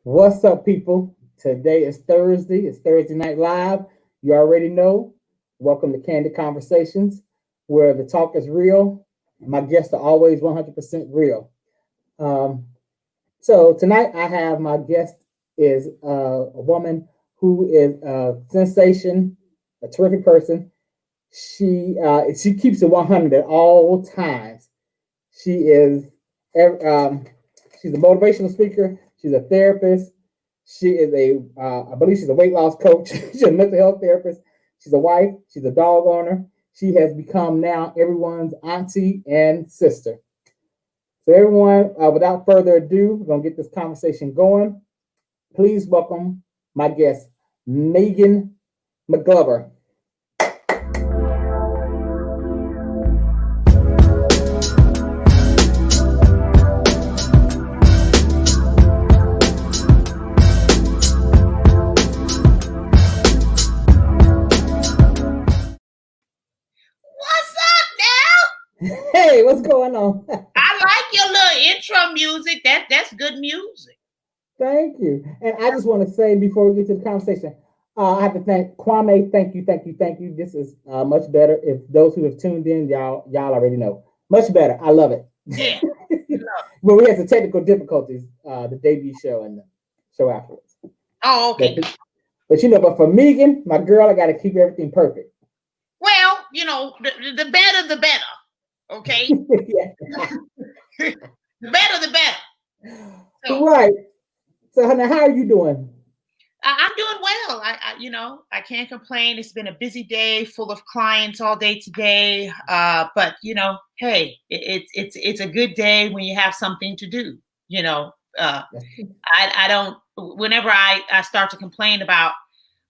What's up, people? Today is Thursday. It's Thursday Night Live. You already know. Welcome to Kandid Konversations, where the talk is real. My guests are always 100% real. Um, so tonight I have my guest is a woman who is a sensation, a terrific person. She keeps it 100 at all times. She is um, she's a motivational speaker. She's a therapist. She is I believe she's a weight loss coach. She's a mental health therapist. She's a wife. She's a dog owner. She has become now everyone's auntie and sister. So everyone, without further ado, we're gonna get this conversation going. Please welcome my guest, Megan McGlover. Hey, what's going on? I like your little intro music. That's good music. Thank you. And I just want to say before we get to the conversation, I have to thank Kwame. Thank you. This is much better. If those who have tuned in, y'all already know. Much better. I love it. Yeah. Well, we had some technical difficulties the debut show and the show afterwards. Oh, okay. But for Megan, my girl, I got to keep everything perfect. Well, the better, the better. Okay. The better, the better. So, right. So now, how are you doing? I'm doing well. I can't complain. It's been a busy day, full of clients all day today. But hey, it's a good day when you have something to do. I don't. Whenever I start to complain about,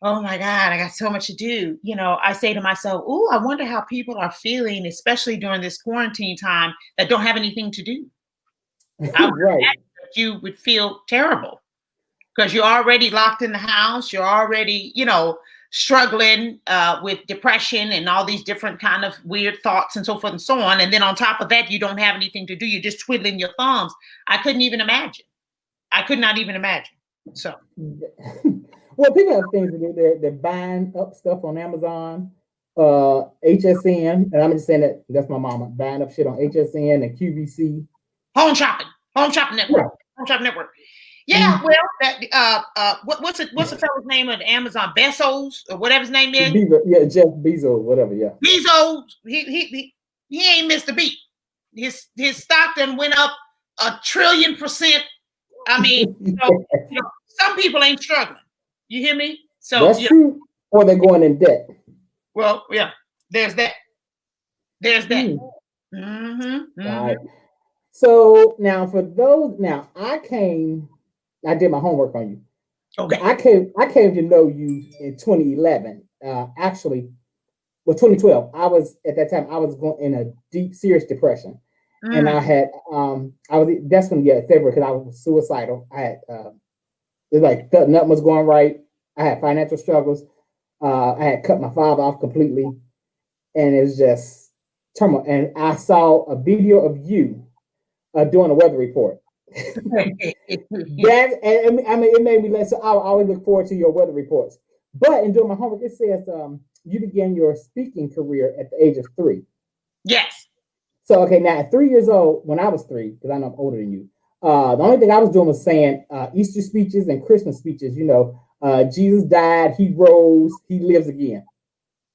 oh my God, I got so much to do. I say to myself, "Ooh, I wonder how people are feeling, especially during this quarantine time, that don't have anything to do." I would Right. imagine that you would feel terrible because you're already locked in the house. You're already, struggling with depression and all these different kind of weird thoughts and so forth and so on. And then on top of that, you don't have anything to do. You're just twiddling your thumbs. I couldn't even imagine. I could not even imagine. So. Well, people have things to do. They're buying up stuff on Amazon, HSN, and I'm just saying that's my mama buying up shit on HSN and QVC. Home shopping network. Yeah. Home shopping network. Yeah, well, that what's the fellow's name of the Amazon? Bezos or whatever his name is. Jeff Bezos, whatever. Yeah. Bezos, he ain't missed a beat. His stock done went up 1 trillion%. I mean, some people ain't struggling. You hear me? So that's true. Or they're going in debt. Well, yeah. There's that. Mm-hmm. Mm-hmm. Right. So now for those, I did my homework on you. Okay. I came to know you in 2011. Actually, 2012. At that time I was going in a deep, serious depression, and I had that's when February, because I was suicidal. I had it was like nothing was going right. I had financial struggles. I had cut my father off completely, and it was just turmoil. And I saw a video of you doing a weather report. It made me laugh. So I always look forward to your weather reports. But in doing my homework, it says you began your speaking career at the age of 3. Yes. So okay, now at 3 years old, when I was 3, because I know I'm older than you, the only thing I was doing was saying Easter speeches and Christmas speeches. Jesus died, he rose, he lives again.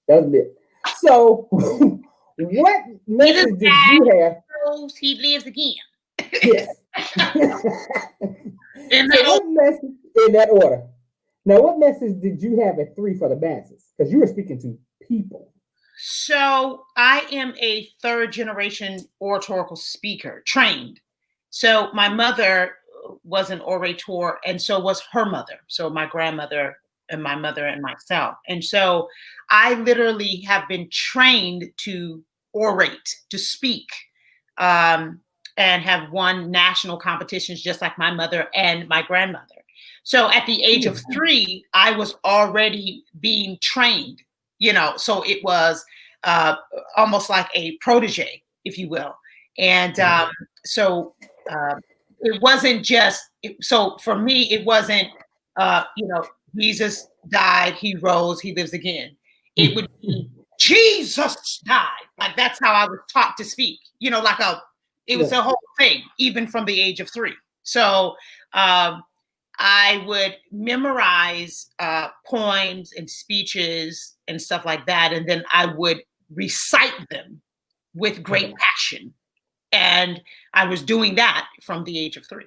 That was it. So, what message did you have? Rose, he lives again. Yes. In that order. Now, what message did you have at 3 for the masses? Because you were speaking to people. So I am a 3rd-generation oratorical speaker, trained. So my mother was an orator, and so was her mother. So my grandmother and my mother and myself. And so I literally have been trained to orate, to speak, and have won national competitions just like my mother and my grandmother. So at the age of 3, I was already being trained, so it was almost like a protege, if you will. And so it wasn't just, so for me, it wasn't, Jesus died, he rose, he lives again. It would be Jesus died. Like that's how I was taught to speak, it was a whole thing, even from the age of 3. So I would memorize poems and speeches and stuff like that. And then I would recite them with great passion. And I was doing that from the age of 3.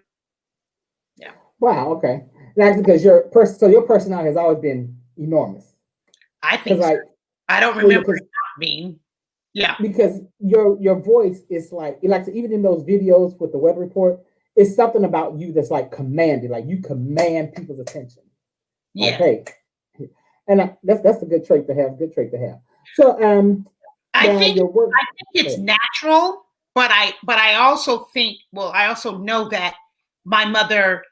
Yeah. Wow. Okay. That's because your personality has always been enormous. I think so. I don't remember it not being. Yeah. Because your voice is like even in those videos with the weather report, it's something about you that's like commanded, like you command people's attention. Yeah. Okay. And that's a good trait to have. So I think it's natural, but I also think, I also know that my mother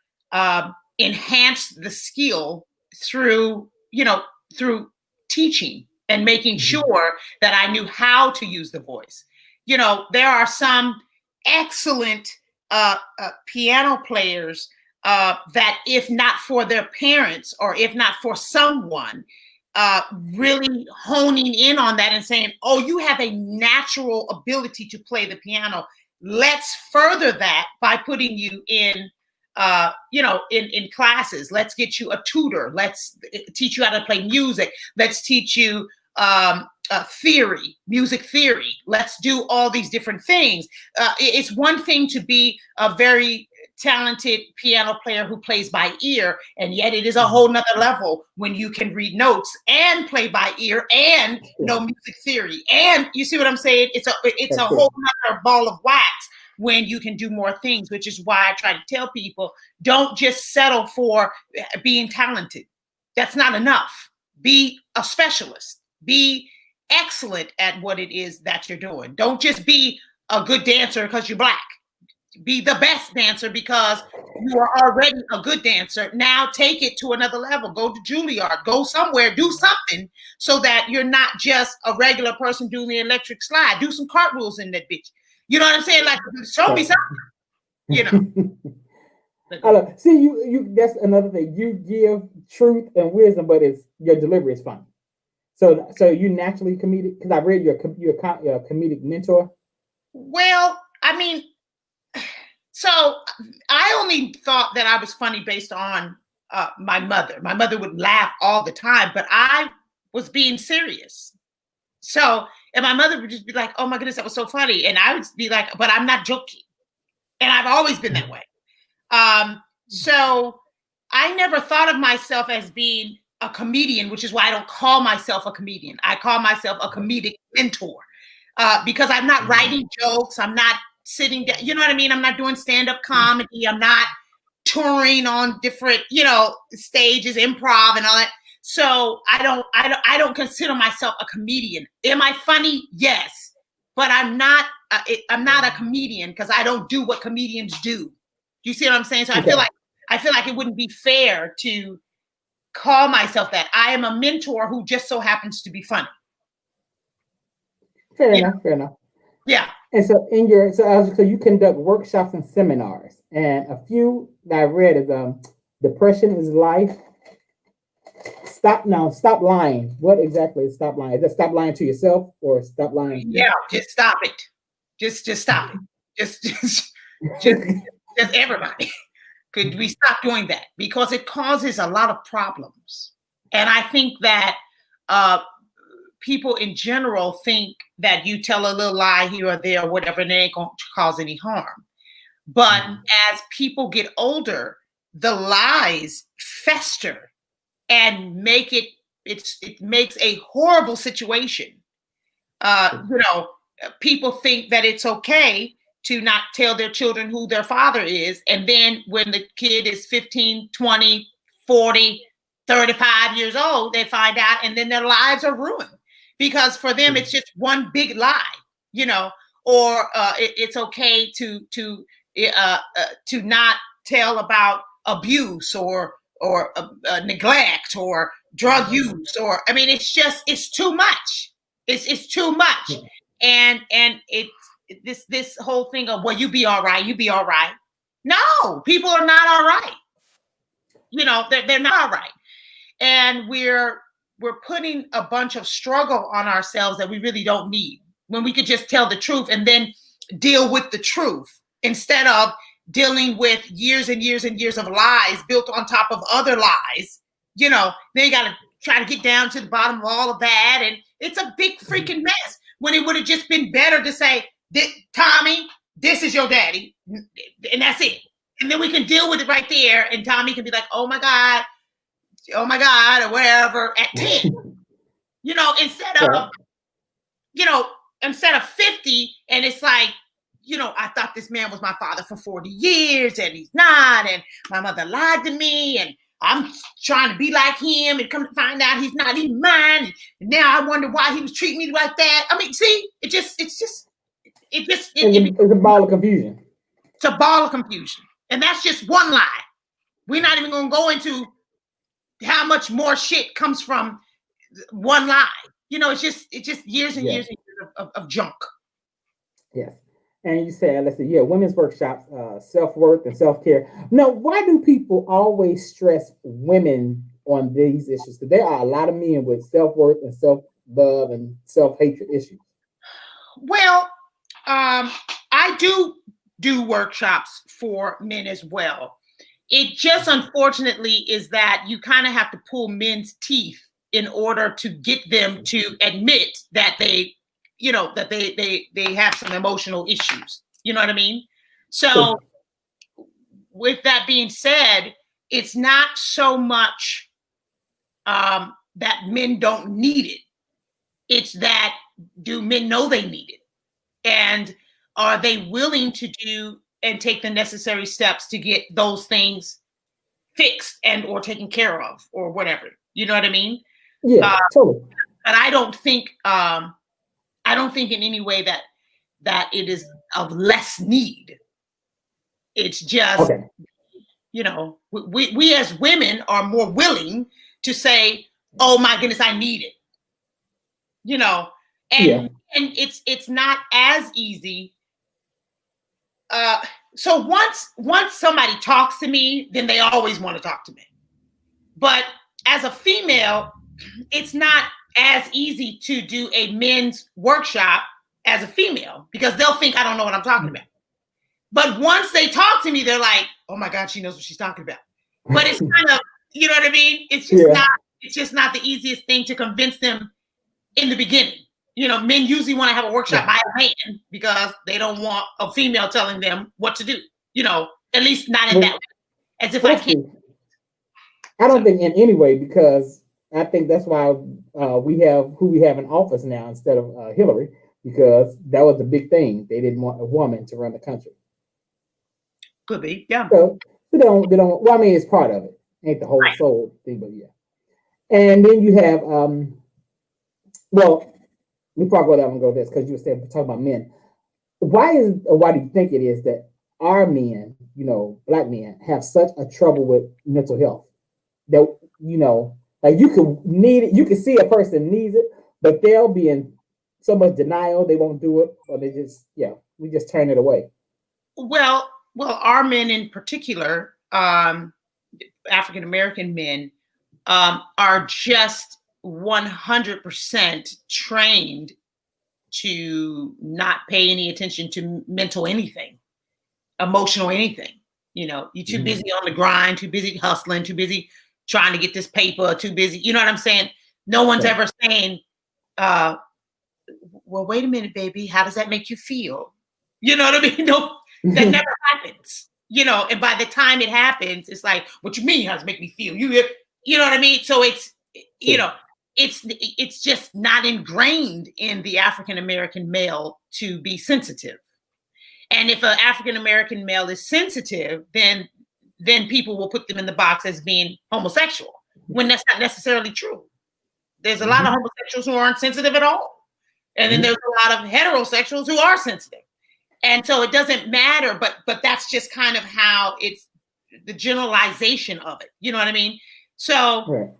enhanced the skill through teaching and making sure that I knew how to use the voice. There are some excellent piano players that, if not for their parents or if not for someone really honing in on that and saying, oh, you have a natural ability to play the piano. Let's further that by putting you in classes. Let's get you a tutor. Let's teach you how to play music. Let's teach you music theory. Let's do all these different things. It's one thing to be a very talented piano player who plays by ear, and yet it is a whole nother level when you can read notes and play by ear and know music theory. And you see what I'm saying? It's a whole nother ball of wax when you can do more things, which is why I try to tell people, don't just settle for being talented. That's not enough. Be a specialist. Be excellent at what it is that you're doing. Don't just be a good dancer because you're Black. Be the best dancer because you are already a good dancer. Now take it to another level. Go to Juilliard. Go somewhere. Do something so that you're not just a regular person doing the electric slide. Do some cartwheels in that bitch. You know what I'm saying? Like, show me something. See, you. That's another thing. You give truth and wisdom, but your delivery is funny. So you naturally comedic, because I read you're a comedic mentor. Well, I mean, so I only thought that I was funny based on my mother. My mother would laugh all the time, but I was being serious. So, and my mother would just be like, "Oh my goodness, that was so funny," and I would be like, "But I'm not joking," and I've always been that way. So I never thought of myself as being a comedian, which is why I don't call myself a comedian. I call myself a comedic mentor because I'm not writing jokes. I'm not sitting down. You know what I mean? I'm not doing stand-up comedy. I'm not touring on different, stages, improv and all that. So I don't consider myself a comedian. Am I funny? Yes, but I'm not a comedian because I don't do what comedians do. You see what I'm saying? So I feel like it wouldn't be fair to call myself that. I am a mentor who just so happens to be funny. Fair enough. Yeah. And so so you conduct workshops and seminars, and a few that I read is depression is life. Stop lying. What exactly is stop lying? Is that stop lying to yourself or stop lying? Yeah, just stop it. Just stop it. Just everybody. Could we stop doing that? Because it causes a lot of problems. And I think that people in general think that you tell a little lie here or there or whatever, and it ain't going to cause any harm. But as people get older, the lies fester and it makes a horrible situation. People think that it's okay to not tell their children who their father is. And then when the kid is 15, 20, 40, 35 years old, they find out and then their lives are ruined because for them, it's just one big lie, or it's okay to not tell about abuse or neglect or drug use, or, I mean, it's too much. It's too much. And this whole thing of, well, you be all right. No, people are not all right. You know, they're not all right. And we're putting a bunch of struggle on ourselves that we really don't need, when we could just tell the truth and then deal with the truth instead of dealing with years and years and years of lies built on top of other lies. You know, they got to try to get down to the bottom of all of that. And it's a big freaking mess, when it would have just been better to say, Tommy, this is your daddy, and that's it. And then we can deal with it right there. And Tommy can be like, oh my God, or whatever, at 10. You know, instead of 50, and it's like, you know, I thought this man was my father for 40 years and he's not, and my mother lied to me, and I'm trying to be like him, and come to find out he's not even mine. And now I wonder why he was treating me like that. I mean, see, it's a ball of confusion. It's a ball of confusion. And that's just one lie. We're not even going to go into how much more shit comes from one lie. You know, it's just years and years and years of junk. Yes. And you said, let's see, women's workshops, self-worth and self-care. Now, why do people always stress women on these issues? Because there are a lot of men with self-worth and self-love and self-hatred issues. Well, I do workshops for men as well. It just unfortunately is that you kind of have to pull men's teeth in order to get them to admit that they have some emotional issues. You know what I mean? So with that being said, it's not so much that men don't need it. It's that, do men know they need it? And are they willing to do and take the necessary steps to get those things fixed and or taken care of or whatever? You know what I mean? Yeah, totally. But I don't think in any way that it is of less need. It's just, you know, we as women are more willing to say, oh my goodness, I need it. You know, and it's not as easy. So once somebody talks to me, then they always want to talk to me. But as a female, it's not as easy to do a men's workshop as a female, because they'll think I don't know what I'm talking about. But once they talk to me, they're like, oh my God, she knows what she's talking about. But it's kind of, you know what I mean? It's just not the easiest thing to convince them in the beginning. You know, men usually want to have a workshop by hand because they don't want a female telling them what to do. You know, at least not in that way. As if I can't. I don't think in any way, because I think that's why we have who we have in office now instead of Hillary, because that was the big thing. They didn't want a woman to run the country. Could be, yeah. So they don't. Well, I mean, it's part of it. Ain't the whole soul thing, but yeah. And then you have, well, before I go down and go this, because you were saying talking about men. Why do you think it is that our men, you know, black men, have such a trouble with mental health? That, you know, like you can see a person needs it, but they'll be in so much denial they won't do it, or they just we just turn it away. Well, our men in particular, African American men, are just 100% trained to not pay any attention to mental anything, emotional anything. You know, you're too busy on the grind, too busy hustling, too busy trying to get this paper, too busy. You know what I'm saying? No one's ever saying, well, wait a minute, baby, how does that make you feel? You know what I mean? No, that never happens. You know, and by the time it happens, it's like, what you mean? How does it make me feel? You know what I mean? So it's, you know, it's just not ingrained in the African American male to be sensitive. And if an African American male is sensitive, then people will put them in the box as being homosexual, when that's not necessarily true. There's a lot of homosexuals who aren't sensitive at all. And then there's a lot of heterosexuals who are sensitive. And so it doesn't matter, but that's just kind of how it's the generalization of it. You know what I mean? So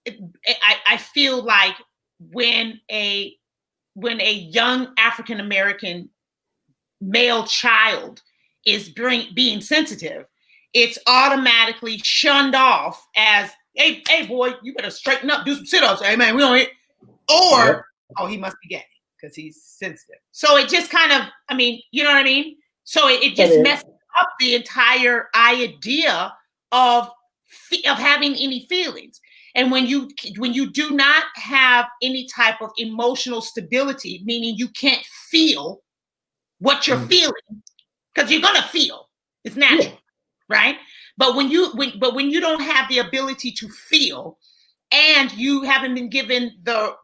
I feel like when a young African American male child is being sensitive, it's automatically shunned off as, hey boy, you better straighten up, do some sit-ups. Hey man, we don't hit. Or, oh, he must be gay because he's sensitive. So it just kind of, I mean, you know what I mean? So it just messes up the entire idea of having any feelings. And when you do not have any type of emotional stability, meaning you can't feel what you're feeling, because you're gonna feel, it's natural, right? But when you don't have the ability to feel, and you haven't been given the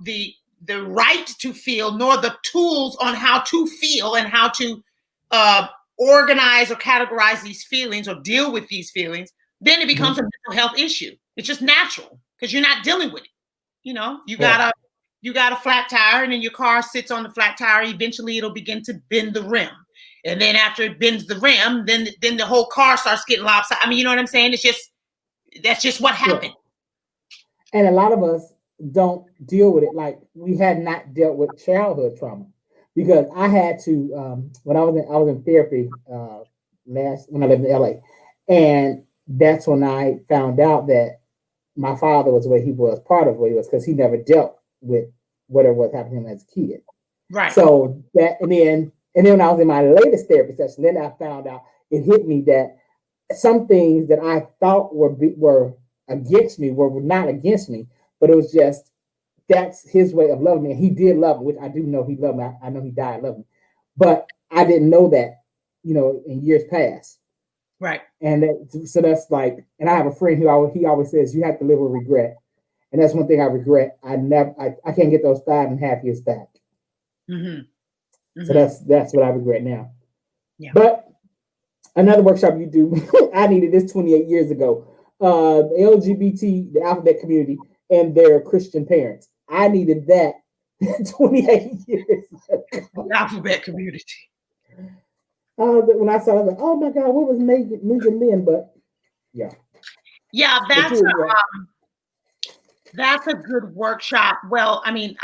right to feel, nor the tools on how to feel and how to organize or categorize these feelings or deal with these feelings, then it becomes a mental health issue. It's just natural because you're not dealing with it. You know, you got a flat tire, and then your car sits on the flat tire. Eventually, it'll begin to bend the rim, and then after it bends the rim, then the whole car starts getting lopsided. I mean, you know what I'm saying? That's just what happened. And a lot of us don't deal with it. Like, we had not dealt with childhood trauma, because I had to when I was in therapy when I lived in LA, and that's when I found out that my father was the way he was, part of what he was, because he never dealt with whatever was happening to him as a kid. Right. So that, and then when I was in my latest therapy session, then I found out, it hit me that some things that I thought were against me were not against me, but it was just, that's his way of loving me. And he did love me, which I do know he loved me. I know he died loving me, but I didn't know that, in years past. Right. And so that's like, and I have a friend who he always says, you have to live with regret. And that's one thing I regret. I can't get those 5.5 years back. So that's what I regret now. Yeah. But another workshop you do, I needed this 28 years ago. The LGBT, the alphabet community, and their Christian parents. I needed that 28 years ago. The alphabet community. When I saw it, I was like, oh my God, what was Megan then? But yeah. Yeah, that's a good workshop. Well, I mean,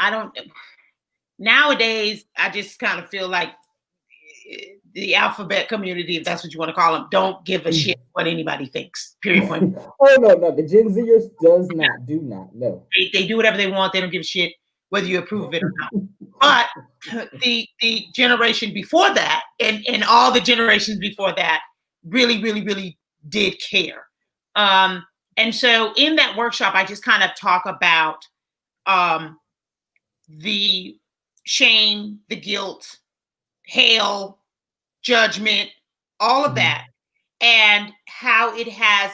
nowadays, I just kind of feel like the alphabet community, if that's what you want to call them, don't give a shit what anybody thinks. Period. Point. Oh no, the Gen Zers do not. No. They do whatever they want. They don't give a shit whether you approve of it or not. But the generation before that, and all the generations before that, really, really, really did care. And so in that workshop, I just kind of talk about the shame, the guilt, hell, judgment, all of that, and how it has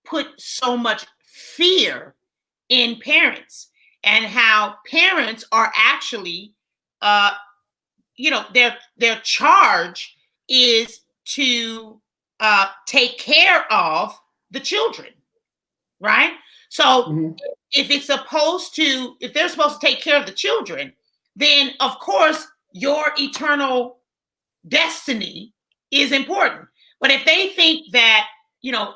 put so much fear in parents, and how parents are actually, their charge is to take care of the children, right? So if they're supposed to take care of the children, then of course your eternal destiny is important. But if they think that,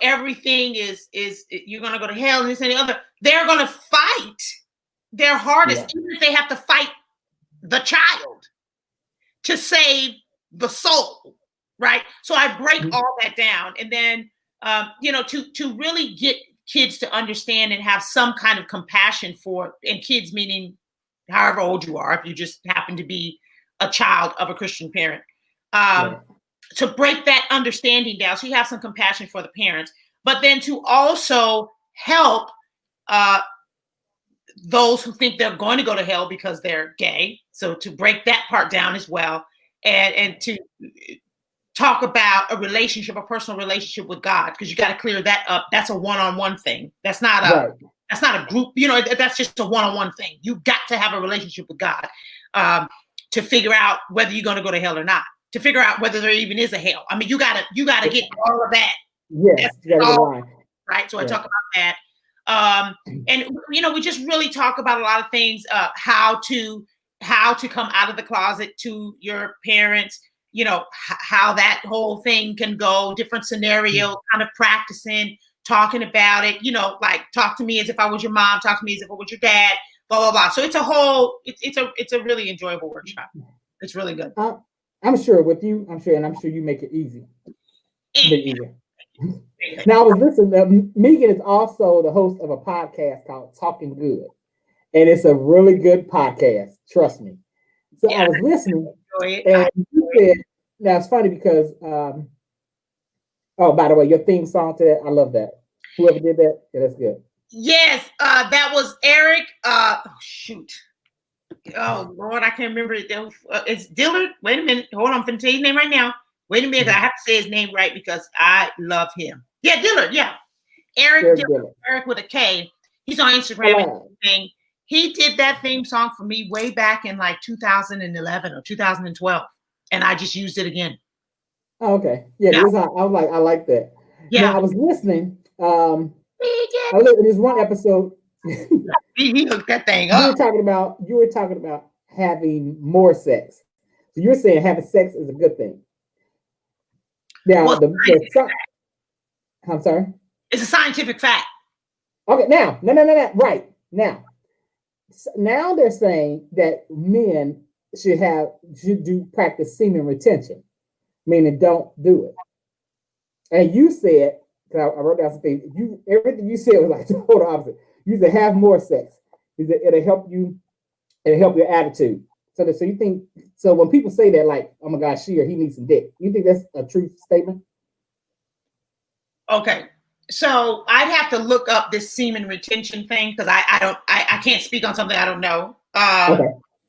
everything is you're going to go to hell and this and the other, they're going to fight their hardest, even if they have to fight the child to save the soul, right? So I break all that down, and then to really get kids to understand and have some kind of compassion for, and kids meaning however old you are, if you just happen to be a child of a Christian parent, to break that understanding down, so you have some compassion for the parents, but then to also help those who think they're going to go to hell because they're gay. So to break that part down as well, and to talk about a personal relationship with God, because you got to clear that up. That's a one-on-one thing. That's not a group. That's just a one-on-one thing. You got to have a relationship with God to figure out whether you're going to go to hell or not. To figure out whether there even is a hell. I mean, you gotta get all of that. Yes, right. So I talk about that, and we just really talk about a lot of things. How to come out of the closet to your parents. How that whole thing can go. Different scenarios. Kind of practicing, talking about it. Like, talk to me as if I was your mom. Talk to me as if I was your dad. Blah blah blah. So it's a whole. It's a really enjoyable workshop. It's really good. I'm sure with you, and I'm sure you make it easy. Me either. Now, I was listening. Megan is also the host of a podcast called Talking Good, and it's a really good podcast. Trust me. So I was listening, and you said, now it's funny because, oh, by the way, your theme song to that, I love that. Whoever did that, yeah, that's good. Yes, that was Eric. Oh, shoot. Oh, Lord, I can't remember it. It's Dillard. Wait a minute. Hold on. I'm going to tell you his name right now. Wait a minute. I have to say his name right because I love him. Yeah, Dillard. Yeah. Eric Dillard. Eric with a K. He's on Instagram and everything. He did that theme song for me way back in like 2011 or 2012. And I just used it again. Oh, okay. Yeah, I was like, I like that. Yeah. Now, I was listening. There's one episode. He hooked that thing up. You were talking about having more sex. So you're saying having sex is a good thing. Now, I'm sorry. It's a scientific fact. Okay, now, no. Right now, they're saying that men should practice semen retention, meaning don't do it. And you said, because I wrote down something. Everything you said was like the total opposite. You said have more sex. It'll help you. It'll help your attitude. So you think so when people say that, like, oh my gosh, he needs some dick. You think that's a true statement? Okay, so I'd have to look up this semen retention thing because I can't speak on something I don't know. Okay.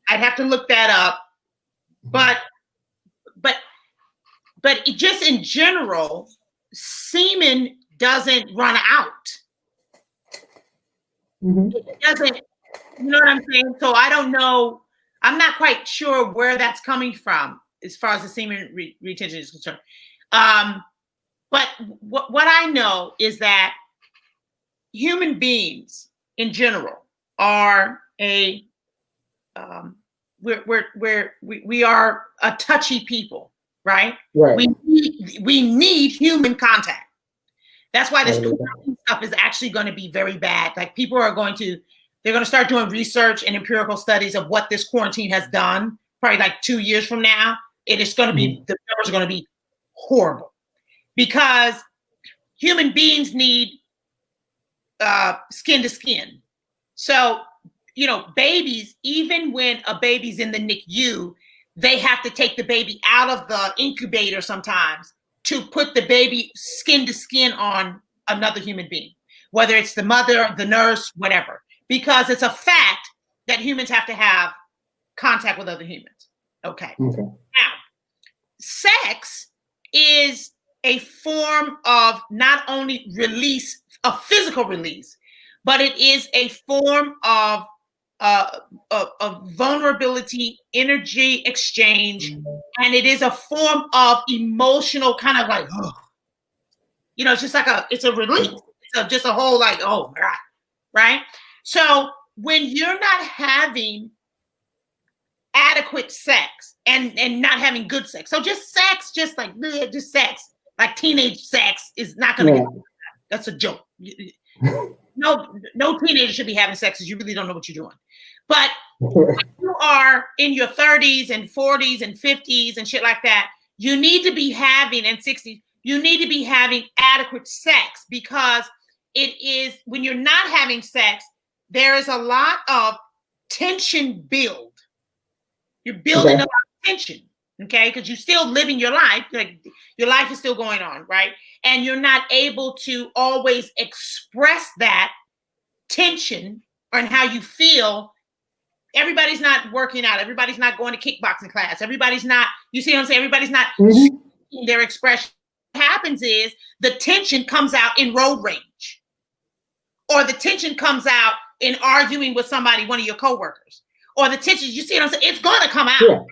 I'd have to look that up. But just in general, semen doesn't run out. Mm-hmm. It doesn't, you know what I'm saying? So I don't know. I'm not quite sure where that's coming from as far as the semen retention is concerned. But what I know is that human beings in general are we are a touchy people, right? Right. We need human contact. That's why this quarantine stuff is actually going to be very bad. Like people are going to start doing research and empirical studies of what this quarantine has done. Probably like 2 years from now, it is going to be the numbers are going to be horrible because human beings need skin to skin. So babies, even when a baby's in the NICU, they have to take the baby out of the incubator sometimes to put the baby skin to skin on another human being, whether it's the mother, the nurse, whatever, because it's a fact that humans have to have contact with other humans. Okay. Now, sex is a form of not only release, a physical release, but it is a form of vulnerability, energy exchange, and it is a form of emotional kind of like, it's just like it's a release. It's just a whole like, oh, right? So when you're not having adequate sex and not having good sex, so just sex, just sex, like teenage sex is not going to get. That's a joke. No teenager should be having sex because you really don't know what you're doing. But when you are in your 30s and 40s and 50s and shit like that, you need to be having, and 60s, you need to be having adequate sex because it is, when you're not having sex, there is a lot of tension build. You're building a lot of tension, okay? Because you're still living your life. Like your life is still going on, right? And you're not able to always express that tension on how you feel. Everybody's not working out. Everybody's not going to kickboxing class. Everybody's not, you see what I'm saying? Everybody's not their expression. What happens is the tension comes out in road rage, or the tension comes out in arguing with somebody, one of your coworkers, or the tension, you see what I'm saying? It's going to come out. Yeah.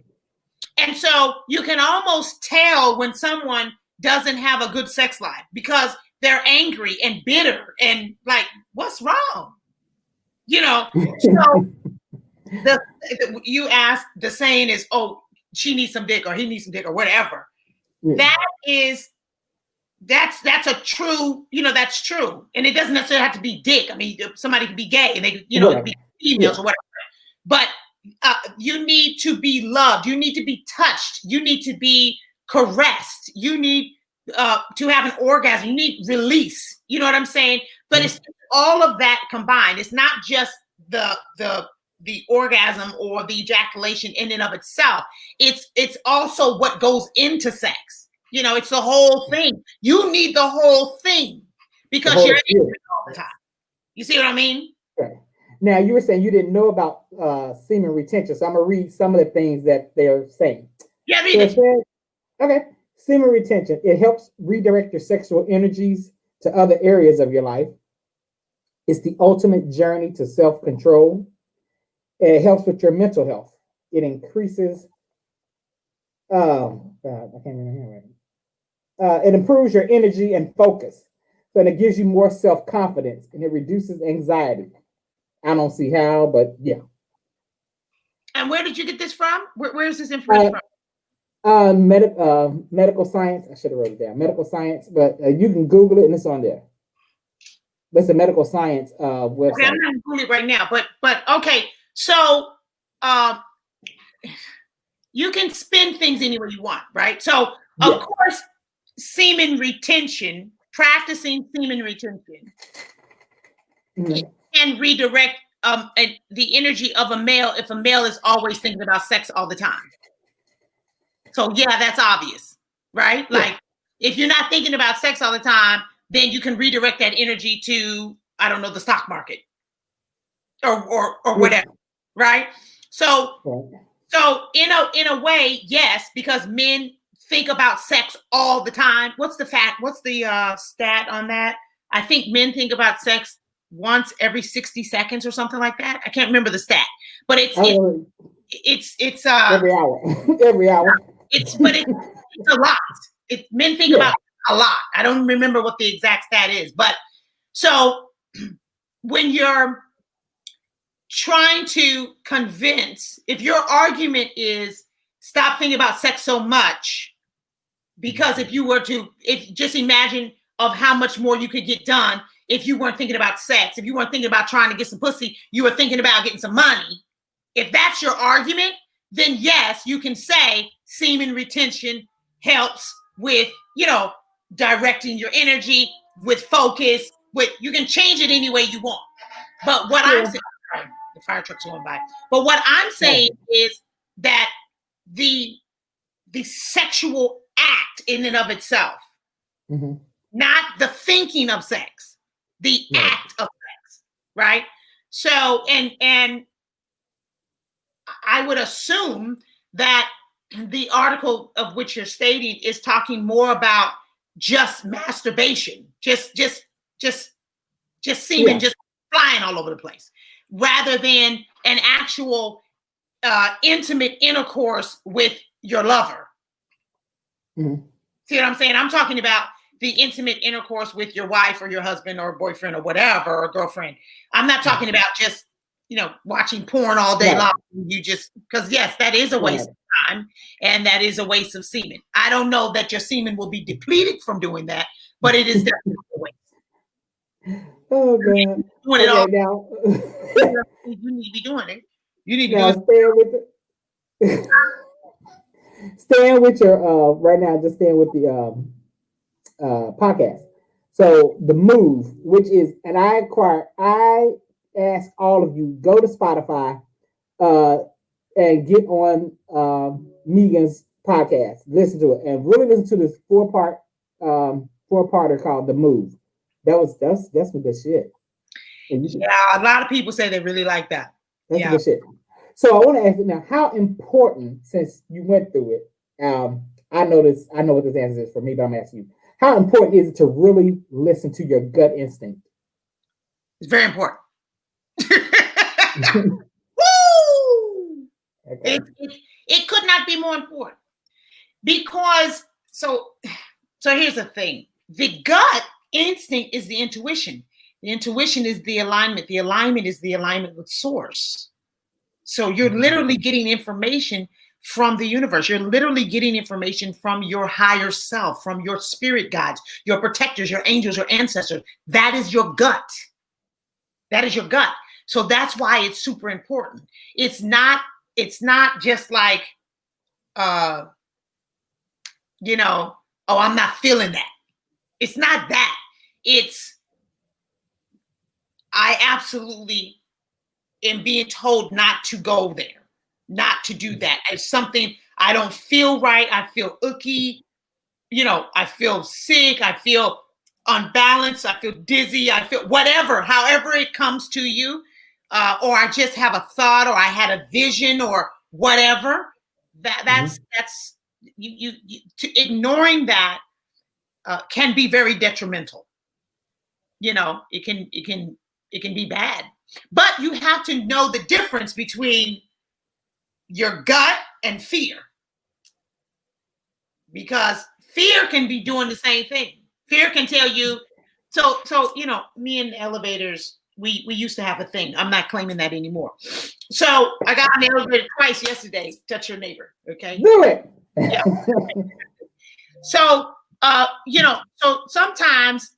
And so you can almost tell when someone doesn't have a good sex life because they're angry and bitter and like, what's wrong? So you ask, the saying is, oh, she needs some dick or he needs some dick or whatever. Yeah. That's a true, that's true. And it doesn't necessarily have to be dick. I mean, somebody could be gay and they could, be females or whatever. But you need to be loved. You need to be touched. You need to be caressed. You need to have an orgasm, you need release. You know what I'm saying? But it's all of that combined. It's not just the orgasm or the ejaculation in and of itself. It's also what goes into sex. You know, it's the whole thing. You need the whole thing because you're in it all the time. You see what I mean? Okay. Now, you were saying you didn't know about semen retention, so I'm going to read some of the things that they're saying. Yeah, read it. Okay. Semen retention. It helps redirect your sexual energies to other areas of your life. It's the ultimate journey to self-control. It helps with your mental health. It increases, God, I can't remember right. It improves your energy and focus. So it gives you more self-confidence and it reduces anxiety. I don't see how, but yeah. And where did you get this from? Where is this information from? Medical science. I should have wrote it down. Medical science, but you can Google it and it's on there. That's a medical science website. Okay, I'm not Googling it right now, but okay. So you can spin things any way you want, right? So of course, semen retention, practicing semen retention can redirect the energy of a male if a male is always thinking about sex all the time. So yeah, that's obvious, right? Yeah. Like if you're not thinking about sex all the time, then you can redirect that energy to, I don't know, the stock market or whatever, right? So in a way, yes, because men think about sex all the time. What's the stat on that? I think men think about sex once every 60 seconds or something like that. I can't remember the stat, but it's every hour. Every hour. It's a lot. Men think about a lot. I don't remember what the exact stat is, but so when you're trying to convince, if your argument is stop thinking about sex so much, because if just imagine of how much more you could get done if you weren't thinking about sex, if you weren't thinking about trying to get some pussy, you were thinking about getting some money. If that's your argument, then yes, you can say semen retention helps with, directing your energy, with focus, you can change it any way you want. But what I'm saying, the fire truck's going by. But what I'm saying is that the sexual act in and of itself, not the thinking of sex, the act of sex, right? So, and I would assume that the article of which you're stating is talking more about just masturbation, just semen just flying all over the place, rather than an actual intimate intercourse with your lover. See what I'm saying? I'm talking about the intimate intercourse with your wife or your husband or boyfriend or whatever, or girlfriend. I'm not talking about just, watching porn all day long. Because yes, that is a waste of time and that is a waste of semen. I don't know that your semen will be depleted from doing that, but it is definitely a waste. Oh, God. Doing it all. Now. You need to be doing it. You need to do it. Staying with your, right now, just staying with the podcast. So the move, which is, and I ask all of you, go to Spotify and get on Megan's podcast. Listen to it and really listen to this four-parter called The Move. That's some good shit. A lot of people say they really like that. That's some good shit. So I want to ask you now, how important, since you went through it, I know what this answer is for me, but I'm asking you, how important is it to really listen to your gut instinct? It's very important. Woo! Okay. It could not be more important because so here's the thing. The gut instinct is the intuition. The intuition is the alignment. The alignment is the alignment with source. So you're literally getting information from the universe. You're literally getting information from your higher self, from your spirit guides, your protectors, your angels, your ancestors. That is your gut. That is your gut. So that's why it's super important. It's not just like, oh, I'm not feeling that. It's not that. It's, I absolutely am being told not to go there, not to do that. It's something I don't feel right. I feel icky. I feel sick. I feel unbalanced. I feel dizzy. I feel whatever, however it comes to you. Or I just have a thought, or I had a vision, or whatever. That's you to ignoring that can be very detrimental. It can be bad. But you have to know the difference between your gut and fear. Because fear can be doing the same thing. Fear can tell you, so me and elevators, we used to have a thing. I'm not claiming that anymore. So I got on the elevator twice yesterday. Touch your neighbor, okay? Do it. Yeah. So so sometimes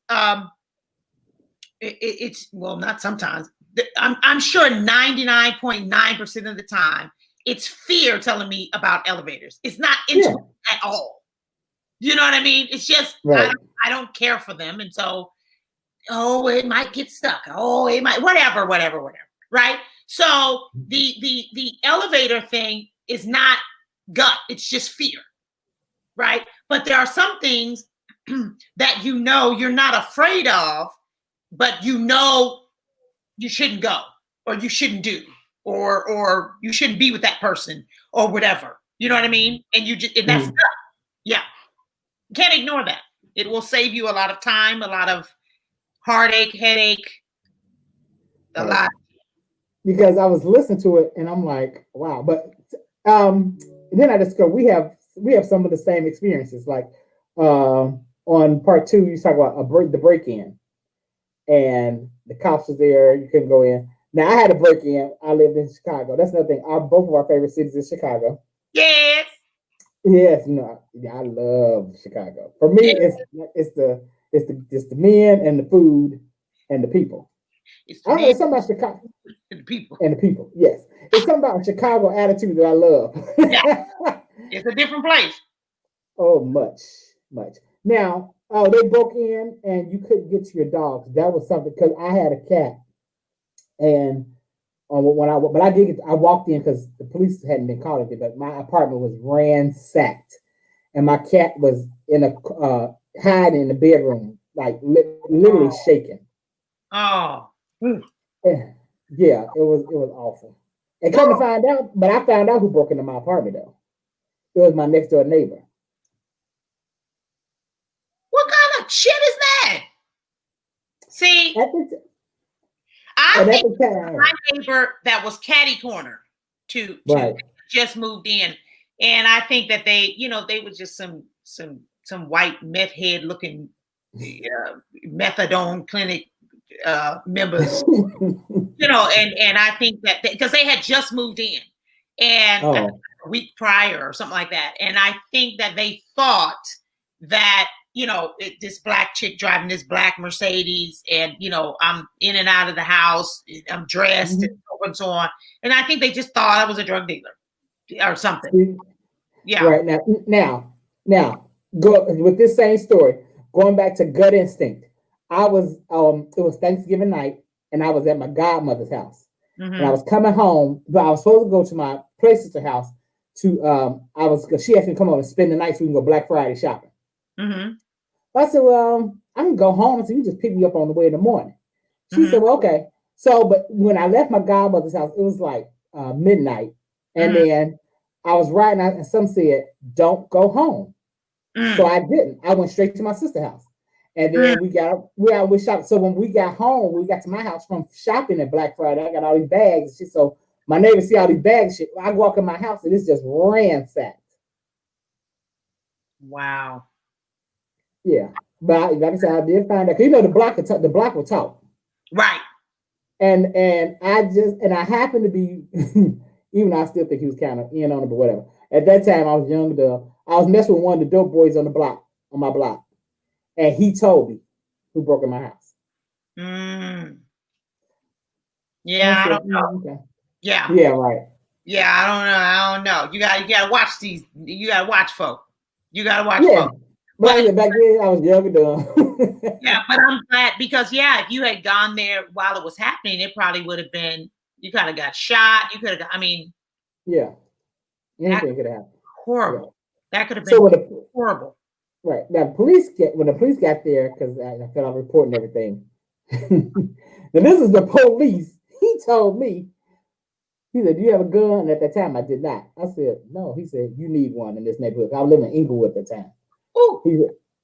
it's not sometimes. I'm sure 99.9% of the time it's fear telling me about elevators. It's not intuition at all. You know what I mean? It's just I don't care for them, and so it might get stuck. Oh, it might whatever. Right? So the elevator thing is not gut. It's just fear, right? But there are some things that you're not afraid of, but you shouldn't go, or you shouldn't do, or you shouldn't be with that person, or whatever. You know what I mean? And that's gut. Yeah. Can't ignore that. It will save you a lot of time, a lot of heartache, headache, a lot. Because I was listening to it and I'm like, wow. But then I discovered we have some of the same experiences. Like on part 2, you talk about the break-in, and the cops was there. You couldn't go in. Now I had a break-in. I lived in Chicago. That's another thing. Both of our favorite cities is Chicago. Yes. Yes, I love Chicago. For me, it's the men and the food and the people. It's something about Chicago and the people. And the people, yes. It's something about Chicago attitude that I love. Yeah. It's a different place. Oh, much. Now, they broke in and you couldn't get to your dogs. That was something, because I had a cat, and I walked in because the police hadn't been called yet, but my apartment was ransacked, and my cat was in a hiding in the bedroom, like literally shaking. Oh, yeah, it was awful. And come to find out, but I found out who broke into my apartment though. It was my next door neighbor. What kind of shit is that? See, I think my neighbor that was catty corner to just moved in, and I think that they were just some white meth head looking methadone clinic members, and I think that because they had just moved in, and a week prior or something like that, and I think that they thought that this black chick driving this black Mercedes, and I'm in and out of the house, I'm dressed and so on, and I think they just thought I was a drug dealer or something. Yeah. Right now, go with this same story. Going back to gut instinct, I was it was Thanksgiving night, and I was at my godmother's house, and I was coming home, but I was supposed to go to my play sister house to she asked me to come over and spend the night so we can go Black Friday shopping. I said, well, I can go home, so you just pick me up on the way in the morning. She said, well, okay. So, but when I left my godmother's house, it was like midnight, and then I was riding out, and some said, don't go home. So I didn't. I went straight to my sister's house. And then we shopping. So when we got home, we got to my house from shopping at Black Friday. I got all these bags and shit. So my neighbors see all these bags and shit. I walk in my house and it's just ransacked. Wow. Yeah. But like I said, I did find out. The block will talk. Right. And I happened to be, even though I still think he was kind of in on it, but whatever. At that time, I was young. I was messing with one of the dope boys on my block. And he told me who broke in my house. Yeah, I don't know. Okay. Yeah. Yeah, right. Yeah, I don't know. You gotta watch these. You gotta watch folk. You gotta watch folk. But like I said, back then I was young and dumb. Yeah, but I'm glad because if you had gone there while it was happening, it probably would have been, you kind of got shot. You could have got, I mean, yeah, anything could have happened. Horrible. Yeah. That could have been horrible. Right. Now, when the police got there, because I felt like reporting everything. Now, this is the police. He told me, he said, "Do you have a gun?" And at that time, I did not. I said, "No." He said, "You need one in this neighborhood." I was living in Inglewood at the time. Ooh.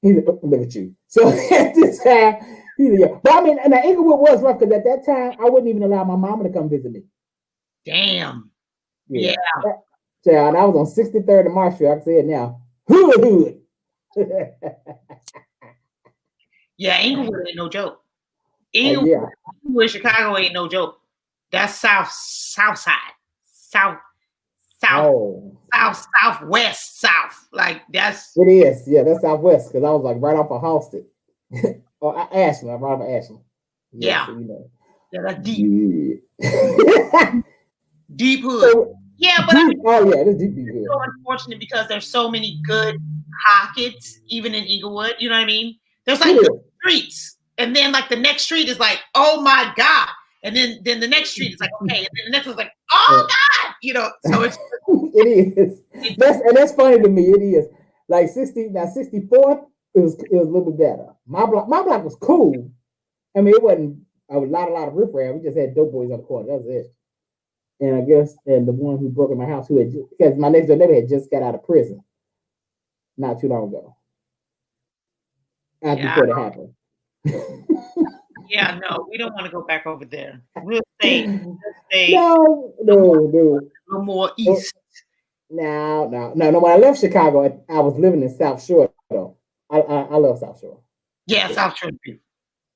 He said, "Look at you." So at this time, he said, "Yeah." But I mean, and Inglewood was rough because at that time, I wouldn't even allow my mama to come visit me. Damn. Yeah. So I was on 63rd and Marshall. I can say it now. Hood. Yeah, Inglewood ain't no joke. Inglewood, Chicago ain't no joke. That's southwest south. Like that's it is. Yeah, that's southwest because I was like right off of Halsted or Ashland. I'm right off of Ashland. Yeah, so, you know. Yeah, that's deep. Deep hood. So, yeah, but deep, it's deep hood. It's so unfortunate because there's so many good pockets, even in Inglewood. You know what I mean? There's like good streets, and then like the next street is like, oh my God, and then the next street is like, okay, and then the next one's like, oh God, you know. So it's it is. That's funny to me. It is like 64th. It was a little bit better. My block was cool. I mean, it wasn't a lot of riffraff. We just had dope boys on the corner. That was it. And I guess, and the one who broke in my house, because my next door neighbor had just got out of prison not too long ago. Before it happened. Yeah, no, we don't want to go back over there. We'll stay. No. A little more east. No. When I left Chicago, I was living in South Shore, though. I love South Shore. Yeah, South Shore.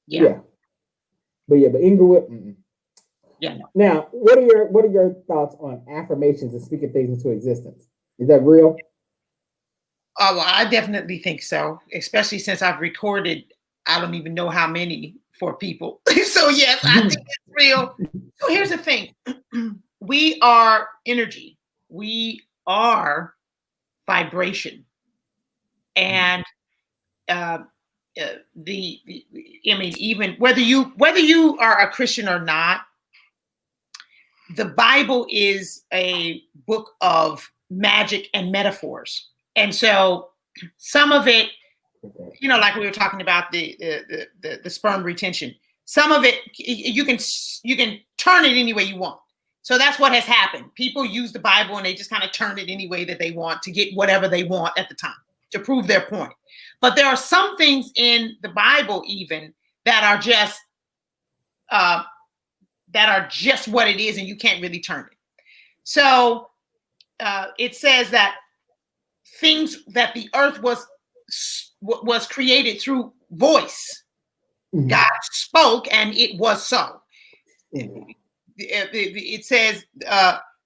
Yeah. But Inglewood. Mm-mm. Yeah. No. Now, what are your thoughts on affirmations and speaking things into existence? Is that real? Oh, well, I definitely think so, especially since I've recorded, I don't even know how many for people. So yes, I think it's real. So here's the thing. We are energy. We are vibration. And even whether you are a Christian or not, the Bible is a book of magic and metaphors. And so some of it, you know, like we were talking about the sperm retention, some of it you can turn it any way you want. So that's what has happened. People use the Bible and they just kind of turn it any way that they want to get whatever they want at the time to prove their point. But there are some things in the Bible even that are just what it is, and you can't really turn it. So it says that things that the earth was created through voice. Mm-hmm. God spoke, and it was so. Mm-hmm. It says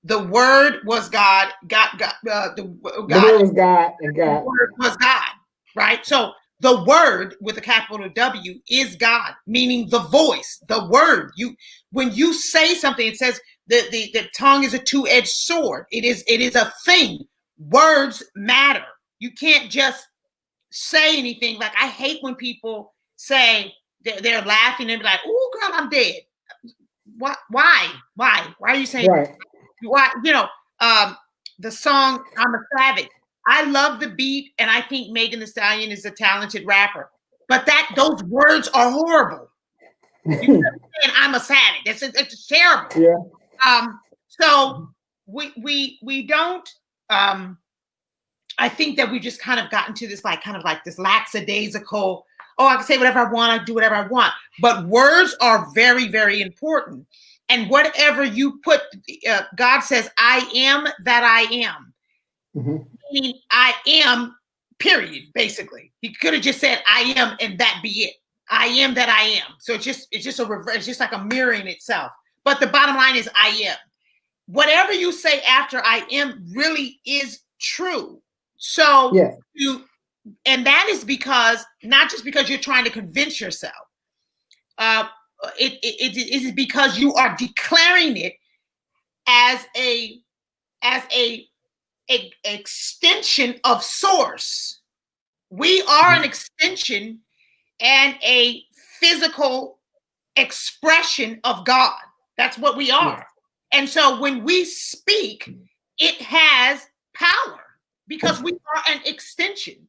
the word was God. The word was God, and God. The word was God. Right. So the word with a capital W is God, meaning the voice, the word. When you say something, it says the tongue is a two-edged sword. It is a thing. Words matter. You can't just say anything. Like, I hate when people say they're laughing and be like, "Oh, girl, I'm dead." Why? Why are you saying? Right. Why? You know, the song "I'm a Savage." I love the beat, and I think Megan Thee Stallion is a talented rapper. But those words are horrible. You know, I'm a savage. It's terrible. Yeah. So we don't. I think that we just kind of gotten to this kind of this lackadaisical. Oh, I can say whatever I want. I do whatever I want. But words are very, very important. And whatever you put, God says, "I am that I am." Mm-hmm. Meaning, I am. Period. Basically, he could have just said, "I am," and that be it. I am that I am. So it's just a reverse. It's just like a mirroring itself. But the bottom line is, I am. Whatever you say after I am really is true. So and that is because, not just because you're trying to convince yourself. It is because you are declaring it as a extension of source. We are an extension and a physical expression of God. That's what we are. Yes. And so when we speak, it has power because we are an extension.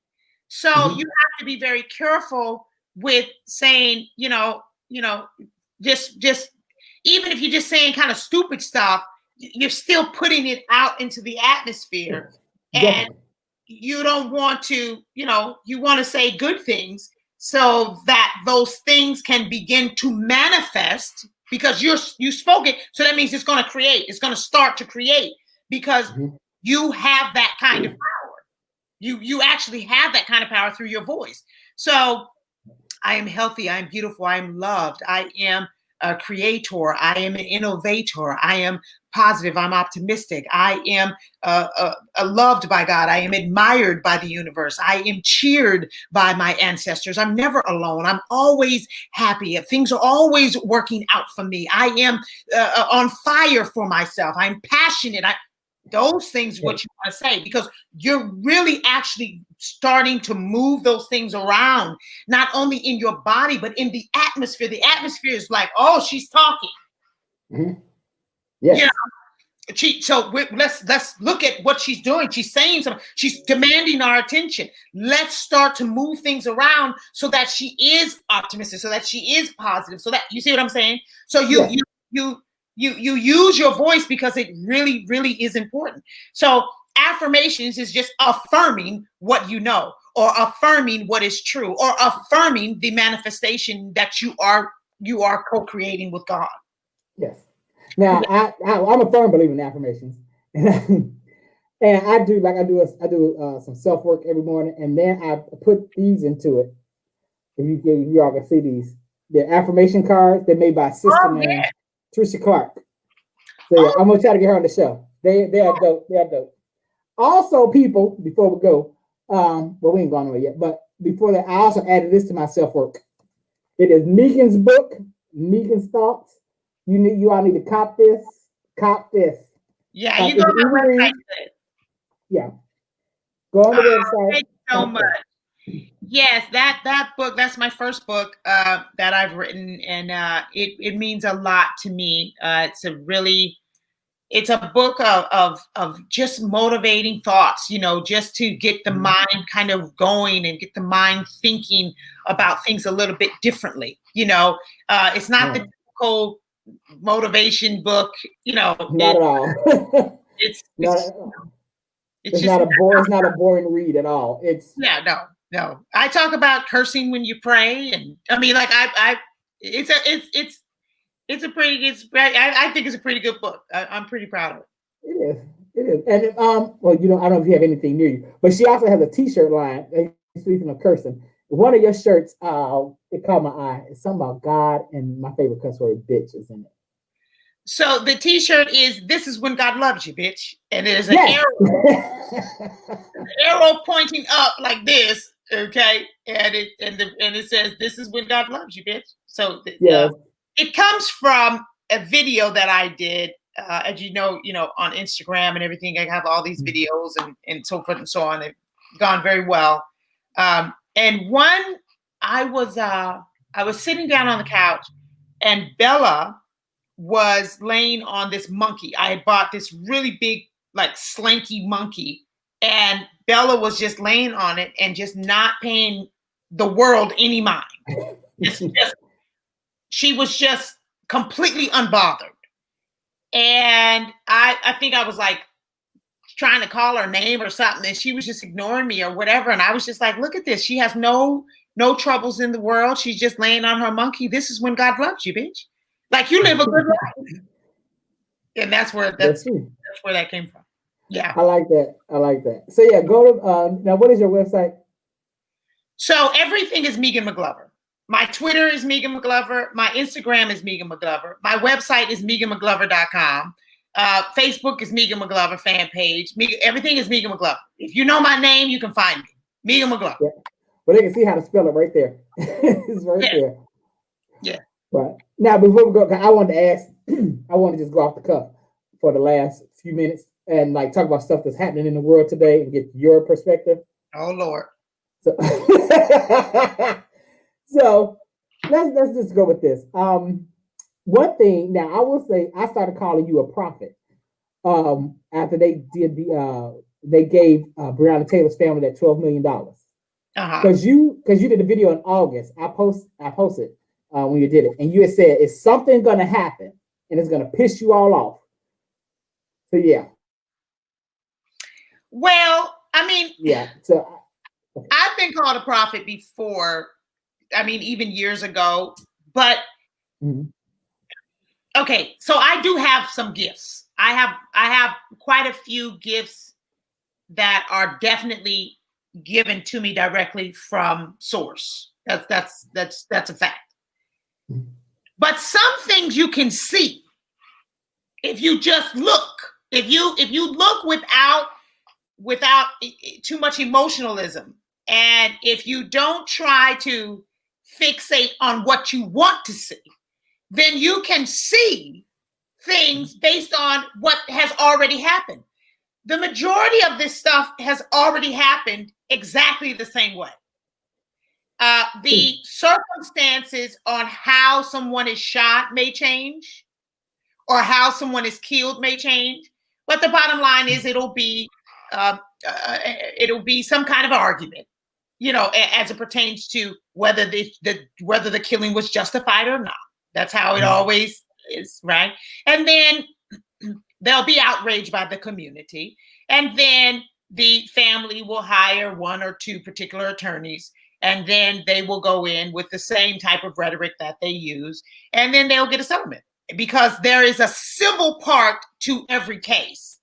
So you have to be very careful with saying, just even if you're just saying kind of stupid stuff, you're still putting it out into the atmosphere. And you don't want to, you want to say good things so that those things can begin to manifest because you spoke it. So that means it's going to start to create because you have that kind of power. You actually have that kind of power through your voice. So I am healthy. I am beautiful. I am loved. I am a creator. I am an innovator. I am positive. I'm optimistic. I am loved by God. I am admired by the universe. I am cheered by my ancestors. I'm never alone. I'm always happy. Things are always working out for me. I am on fire for myself. I'm passionate. Those things, what you want to say, because you're really actually starting to move those things around, not only in your body, but in the atmosphere. The atmosphere is like, oh, she's talking. Yes. Let's look at what she's doing. She's saying something. She's demanding our attention. Let's start to move things around so that she is optimistic, so that she is positive, so that you see what I'm saying. So you use your voice because it really, really is important. So affirmations is just affirming what you know, or affirming what is true, or affirming the manifestation that you are co-creating with God. Yes. Now I'm a firm believer in affirmations, and I do some self work every morning, and then I put these into it. If you all can see these, they're affirmation cards. They're made by a sister named Trisha Clark. So I'm gonna try to get her on the show. They are dope. They are dope. Also, people, before we go, we ain't going nowhere yet. But before that, I also added this to my self work. It is Megan's book, Megan's thoughts. You all need to cop this. Yeah, you go on my website. Yeah, go on the website. Thank you so much. Yes, that book, that's my first book that I've written, and it means a lot to me. It's a book of just motivating thoughts, just to get the mind kind of going and get the mind thinking about things a little bit differently. It's not the typical motivation book, Not at all. It's not a boring read at all. No. I talk about cursing when you pray, and I mean, like I think it's a pretty good book. I'm pretty proud of it. It is. And I don't know if you have anything near you, but she also has a T-shirt line. Speaking of cursing, one of your shirts, it caught my eye. It's something about God, and my favorite cuss word, bitch, is in it. So the T-shirt is "This is when God loves you, bitch," and there's an arrow pointing up like this. Okay, and it says, "This is when God loves you, bitch." So it comes from a video that I did, as you know, on Instagram and everything. I have all these videos and so forth and so on. They've gone very well. And one, I was sitting down on the couch, and Bella was laying on this monkey. I had bought this really big, like slanky monkey, and Bella was just laying on it and just not paying the world any mind. She was just completely unbothered. And I think I was like trying to call her name or something, and she was just ignoring me or whatever. And I was just like, look at this. She has no troubles in the world. She's just laying on her monkey. This is when God loves you, bitch. Like, you live a good life. And that's where that came from. Yeah. I like that. So yeah, go to now, what is your website? So everything is Megan McGlover. My Twitter is Megan McGlover. My Instagram is Megan McGlover. My website is meganmcglover.com. Facebook is Megan McGlover fan page. Everything is Megan McGlover. If you know my name, you can find me. Megan McGlover. Yeah. Well, they can see how to spell it right there. It's right there. Yeah. Right. Now, before we go, I wanted to ask, I want to just go off the cuff for the last few minutes and like talk about stuff that's happening in the world today and get your perspective. Oh, Lord. So, so let's just go with this. One thing now, I will say, I started calling you a prophet. After they did they gave Breonna Taylor's family that $12 million. Because you did a video in August. I posted when you did it, and you had said it's something gonna happen, and it's gonna piss you all off. So yeah. Well, I mean, yeah. So I've been called a prophet before. I mean, even years ago. But okay, so I do have some gifts. I have quite a few gifts that are definitely given to me directly from source. That's a fact. But some things you can see if you just look. If you look without too much emotionalism, and if you don't try to fixate on what you want to see, then you can see things based on what has already happened. The majority of this stuff has already happened exactly the same way. The circumstances on how someone is shot may change, or how someone is killed may change. But the bottom line is it'll be some kind of argument, as it pertains to whether the killing was justified or not. That's how it always is, right? And then they'll be outraged by the community. And then the family will hire one or two particular attorneys. And then they will go in with the same type of rhetoric that they use. And then they'll get a settlement, because there is a civil part to every case.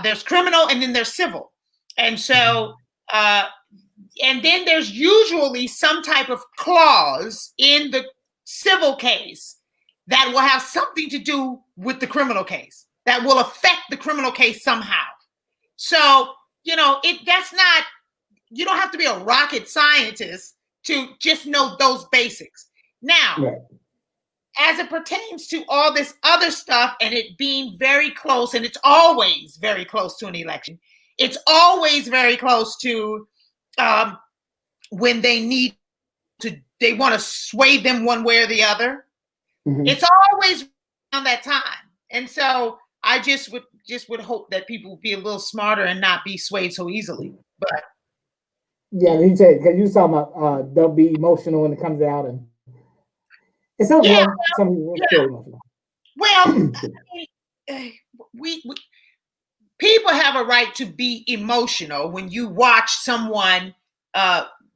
There's criminal and then there's civil. And so, and then there's usually some type of clause in the civil case that will have something to do with the criminal case, that will affect the criminal case somehow. So, that's not, you don't have to be a rocket scientist to just know those basics. Now, right. As it pertains to all this other stuff and it being very close, and it's always very close to an election, it's always very close to when they want to sway them one way or the other. It's always around that time. And so I just would hope that people would be a little smarter and not be swayed so easily. But yeah, you said, because you were talking about they'll be emotional when it comes out, and some emotional. Well, we people have a right to be emotional when you watch someone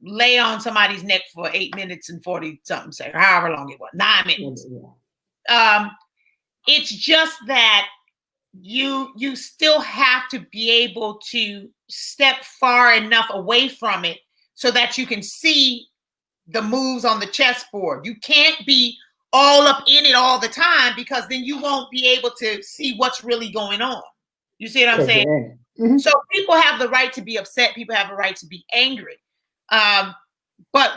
lay on somebody's neck for 8 minutes and 40 something seconds, however long it was, 9 minutes. It's just that you still have to be able to step far enough away from it so that you can see the moves on the chessboard. You can't be all up in it all the time, because then you won't be able to see what's really going on. You see what I'm saying? So people have the right to be upset. People have a right to be angry. But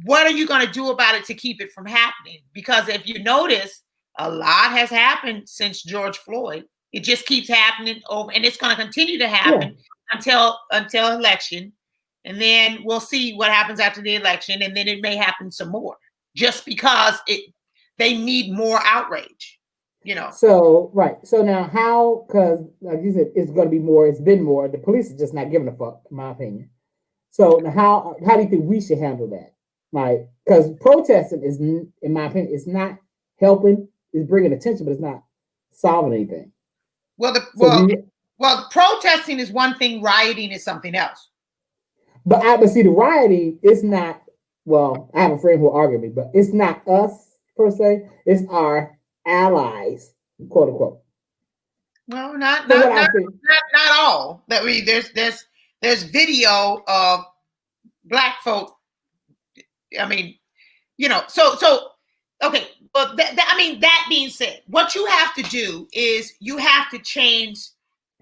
what are you going to do about it to keep it from happening? Because if you notice, a lot has happened since George Floyd. It just keeps happening over, and it's going to continue to happen until election. And then we'll see what happens after the election. And then it may happen some more, just because they need more outrage, So, right. So now how, because like you said, it's going to be more, it's been more. The police is just not giving a fuck, in my opinion. So how do you think we should handle that? Like, because protesting is, in my opinion, it's not helping. It's bringing attention, but it's not solving anything. Well, protesting is one thing. Rioting is something else. But see, the rioting is not. Well, I have a friend who will argue with me, but it's not us per se. It's our allies, quote unquote. Well, not all. That there's video of Black folk. I mean, so okay. But that being said, what you have to do is you have to change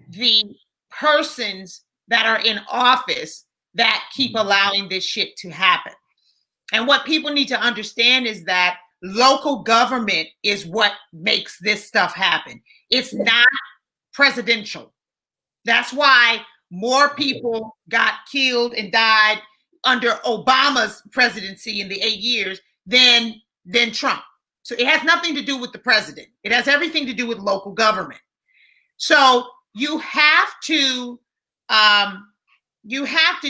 the persons that are in office that keep allowing this shit to happen. And what people need to understand is that local government is what makes this stuff happen. It's not presidential. That's why more people got killed and died under Obama's presidency in the 8 years than Trump. So it has nothing to do with the president. It has everything to do with local government. So you have to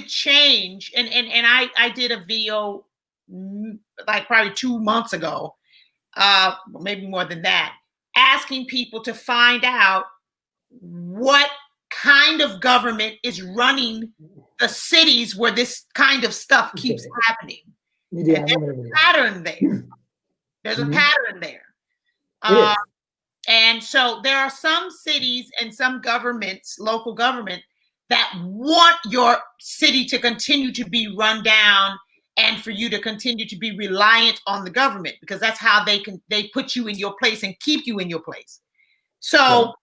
change. And I did a video like probably 2 months ago, maybe more than that, asking people to find out what kind of government is running the cities where this kind of stuff keeps happening. Yeah, and there's a pattern there. There's a pattern there. And so there are some cities and some governments, local government, that want your city to continue to be run down and for you to continue to be reliant on the government, because that's how they put you in your place and keep you in your place. So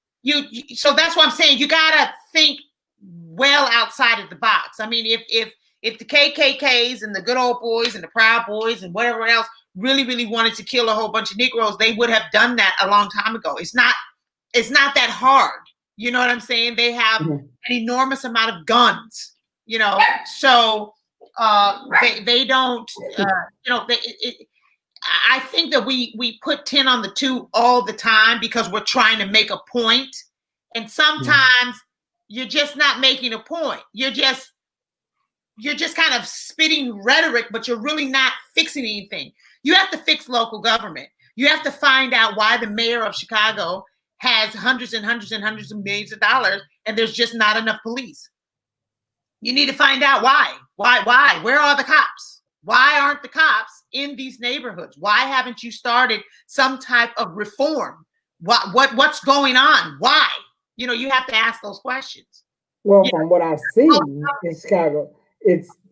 so that's what I'm saying. You gotta think well outside of the box. I mean, if the KKKs and the good old boys and the Proud Boys and whatever else really wanted to kill a whole bunch of Negroes, they would have done that a long time ago. It's not that hard. You know what I'm saying? They have an enormous amount of guns, you know, so they don't, you know, I think that we put 10 on the 2 all the time because we're trying to make a point. And sometimes you're just not making a point. You're just kind of spitting rhetoric, but you're really not fixing anything. You have to fix local government. You have to find out why the mayor of Chicago has hundreds and hundreds and hundreds of millions of dollars and there's just not enough police. You need to find out why. Why? Where are the cops? Why aren't the cops in these neighborhoods? Why haven't you started some type of reform? What's going on? Why? You know, you have to ask those questions. Well, from what I've seen in Chicago,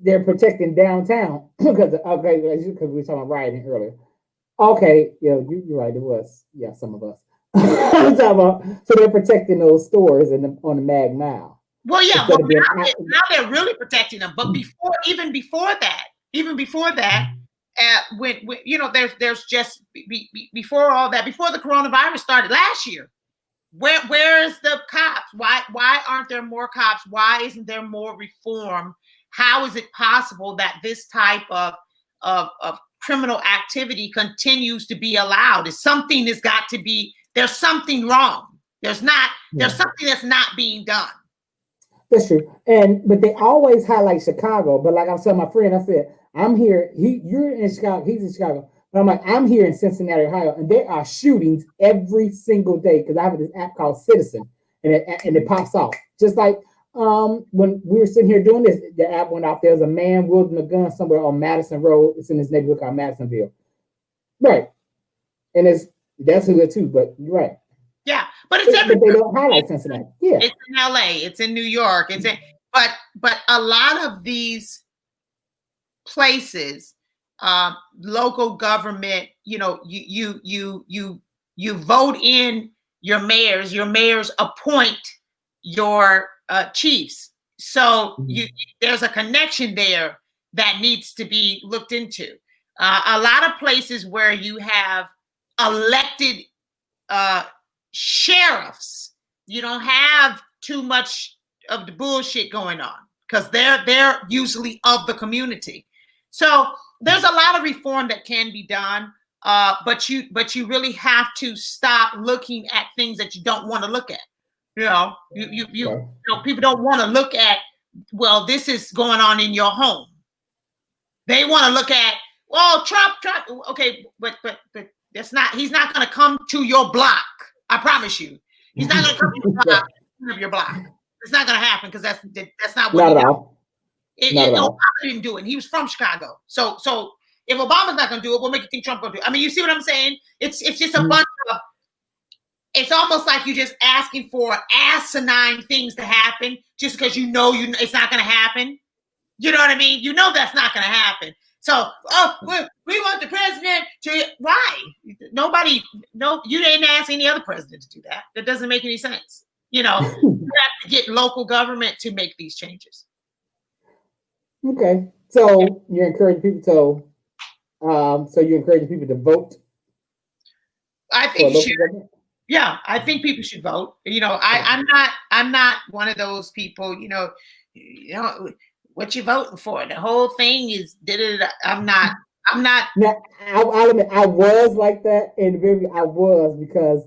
they're protecting downtown because we're talking about rioting earlier. Okay, you're right. It was some of us. So they're protecting those stores on the Mag Mile. Well, yeah, but now they're really protecting them. But even before that, when you know, there's just before all that, before the coronavirus started last year, where's the cops? Why aren't there more cops? Why isn't there more reform? How is it possible that this type of criminal activity continues to be allowed? There's something something wrong. There's something that's not being done. That's true. But they always highlight Chicago. But like I was telling my friend, I said, I'm here. You're in Chicago. He's in Chicago. But I'm like, I'm here in Cincinnati, Ohio, and there are shootings every single day because I have this app called Citizen, and it pops off. Just like when we were sitting here doing this, the app went off. There was a man wielding a gun somewhere on Madison Road. It's in this neighborhood called Madisonville. Right. And that's who it too, but you're right. Yeah, but it's everywhere. But they don't highlight Cincinnati. Yeah, it's in LA, it's in New York, but a lot of these places, local government, you know, you vote in your mayors. Your mayors appoint your chiefs. So there's a connection there that needs to be looked into. A lot of places where you have elected sheriffs, you don't have too much of the bullshit going on because they're usually of the community. So there's a lot of reform that can be done, but you really have to stop looking at things that you don't want to look at. You know, you know, people don't want to look at, well, this is going on in your home. They want to look at, well, Trump, okay, but that's not. He's not going to come to your block. I promise you, he's not going to come to your block. It's not going to happen because that's not what he did. Obama didn't do it. He was from Chicago. So if Obama's not going to do it, what makes you think Trump going to do it? I mean, you see what I'm saying? It's just a bunch of. It's almost like you're just asking for asinine things to happen just because you know it's not going to happen. You know what I mean? You know that's not going to happen. So, we want the president to, why? You didn't ask any other president to do that. That doesn't make any sense. You know, you have to get local government to make these changes. Okay. So you're encouraging people to vote? I think you should. Yeah, I think people should vote. You know, I'm not one of those people, you know, what you voting for? The whole thing is, I'm not. Now, I'll admit, I was like that, and I was because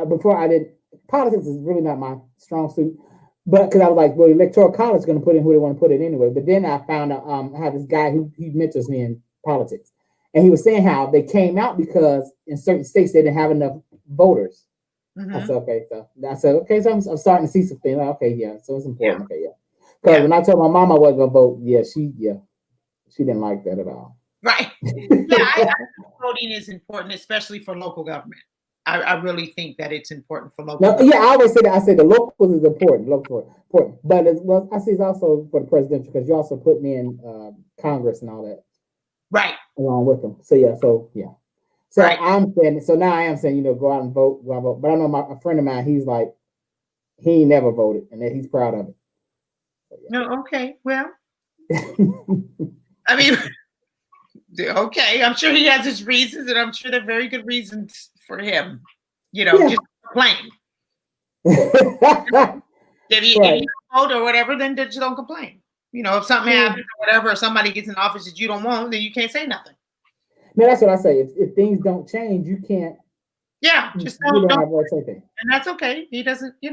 before I did politics is really not my strong suit, but because I was like, well, electoral college is going to put in who they want to put it anyway. But then I found out I had this guy who he mentors me in politics, and he was saying how they came out because in certain states they didn't have enough voters. I said, okay, so I'm starting to see some things. Like, okay, yeah, so it's important. Okay, yeah. Because when I told my mom I wasn't gonna vote, she didn't like that at all. Right. Yeah, I think voting is important, especially for local government. I really think that it's important for local government. Yeah, I always say that. I say the locals is important, important. But I see it's also for the presidential because you're also putting in Congress and all that. Right. Along with them. So yeah. So right. I'm saying, so now I am saying, go out and vote, But I know a friend of mine, he's like, he ain't never voted and that he's proud of it. So, yeah. No, okay. Well, I mean, okay. I'm sure he has his reasons and I'm sure they're very good reasons for him, just complain. If you don't vote or whatever, then just don't complain. If something happens or whatever, or somebody gets in office that you don't want, then you can't say nothing. No, that's what I say. If things don't change, you can't. Yeah, just don't have voice anything. And that's okay. He doesn't, he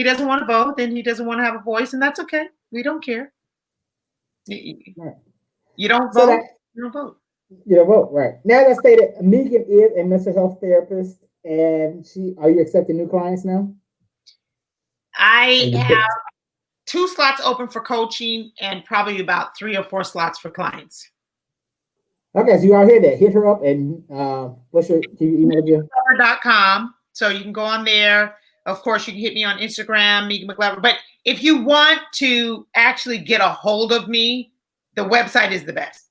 doesn't want to vote, then he doesn't want to have a voice, and that's okay. We don't care. You don't vote. You don't vote. You don't vote, right? Now, as I stated, Megan is a mental health therapist, and are you accepting new clients now? I have 2 slots open for coaching, and probably about 3 or 4 slots for clients. Okay, so you all hear that. Hit her up and what's your email again? MeganMcGlover.com. So you can go on there. Of course, you can hit me on Instagram, Megan McGlover. But if you want to actually get a hold of me, the website is the best.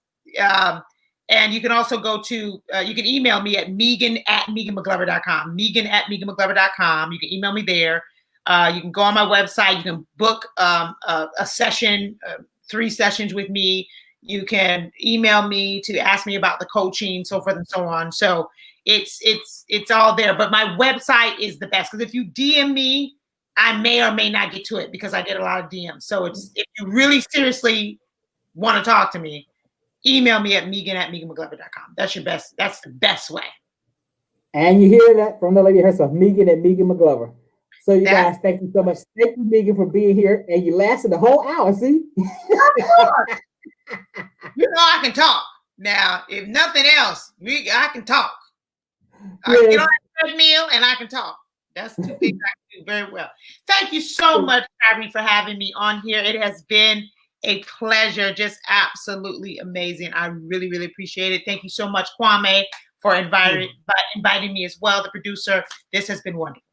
And you can also go to, you can email me at Megan@MeganMcGlover.com. Megan@MeganMcGlover.com. You can email me there. You can go on my website. You can book a session, 3 sessions with me. You can email me to ask me about the coaching, so forth and so on. So it's all there. But my website is the best because if you DM me, I may or may not get to it because I get a lot of DMs. So if you really seriously want to talk to me, email me at Megan@MeganMcGlover.com. That's the best way. And you hear that from the lady herself, Megan@Megan McGlover. So you guys, thank you so much. Thank you, Megan, for being here. And you lasted the whole hour, see? I can talk. Now, if nothing else, I can talk. I can get on a treadmill and I can talk. That's 2 things I can do very well. Thank you so much, Kire, for having me on here. It has been a pleasure. Just absolutely amazing. I really, really appreciate it. Thank you so much, Kwame, for inviting me as well, the producer. This has been wonderful.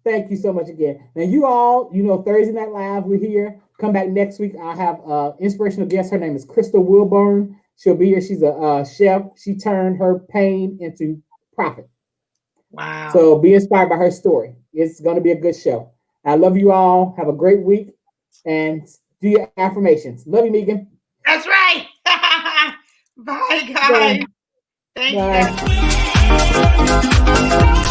Thank you so much again. Now, you all, Thursday Night Live, we're here. Come back next week. I'll have an inspirational guest. Her name is Crystal Wilburn. She'll be here. She's a chef. She turned her pain into profit. Wow. So be inspired by her story. It's going to be a good show. I love you all. Have a great week and do your affirmations. Love you, Megan. That's right. Bye, guys. Bye. Thank you.